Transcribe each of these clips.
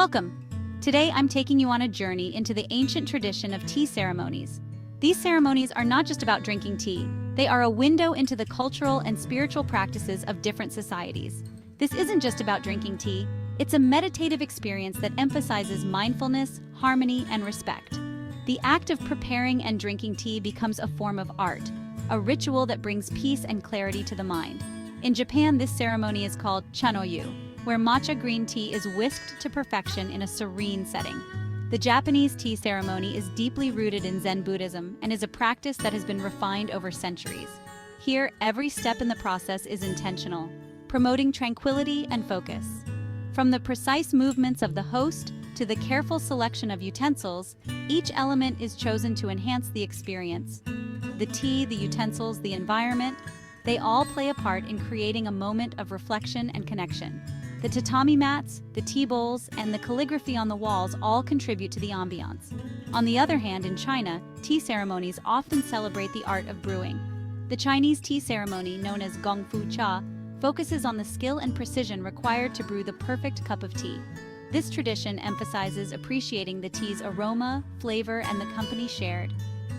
Welcome! Today I'm taking you on a journey into the ancient tradition of tea ceremonies. These ceremonies are not just about drinking tea, they are a window into the cultural and spiritual practices of different societies. This isn't just about drinking tea, it's a meditative experience that emphasizes mindfulness, harmony, and respect. The act of preparing and drinking tea becomes a form of art, a ritual that brings peace and clarity to the mind. In Japan, this ceremony is called chanoyu, where matcha green tea is whisked to perfection in a serene setting. The Japanese tea ceremony is deeply rooted in Zen Buddhism and is a practice that has been refined over centuries. Here, every step in the process is intentional, promoting tranquility and focus. From the precise movements of the host to the careful selection of utensils, each element is chosen to enhance the experience. The tea, the utensils, the environment, they all play a part in creating a moment of reflection and connection. The tatami mats, the tea bowls, and the calligraphy on the walls all contribute to the ambiance. On the other hand, in China, tea ceremonies often celebrate the art of brewing. The Chinese tea ceremony, known as gongfu cha, focuses on the skill and precision required to brew the perfect cup of tea. This tradition emphasizes appreciating the tea's aroma, flavor, and the company shared.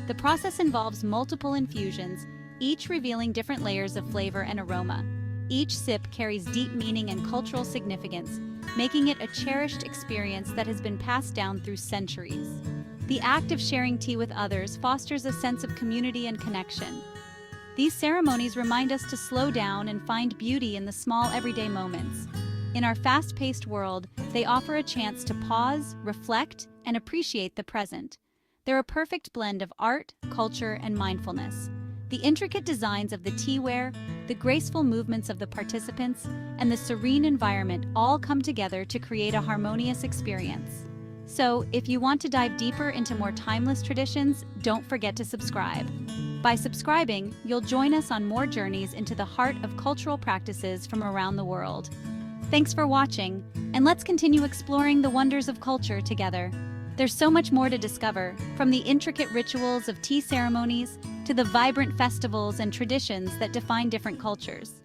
The process involves multiple infusions, each revealing different layers of flavor and aroma. Each sip carries deep meaning and cultural significance, making it a cherished experience that has been passed down through centuries. The act of sharing tea with others fosters a sense of community and connection. These ceremonies remind us to slow down and find beauty in the small everyday moments. In our fast-paced world, they offer a chance to pause, reflect, and appreciate the present. They're a perfect blend of art, culture, and mindfulness. The intricate designs of the teaware, the graceful movements of the participants, and the serene environment all come together to create a harmonious experience. So, if you want to dive deeper into more timeless traditions, don't forget to subscribe. By subscribing, you'll join us on more journeys into the heart of cultural practices from around the world. Thanks for watching, and let's continue exploring the wonders of culture together. There's so much more to discover, from the intricate rituals of tea ceremonies to the vibrant festivals and traditions that define different cultures.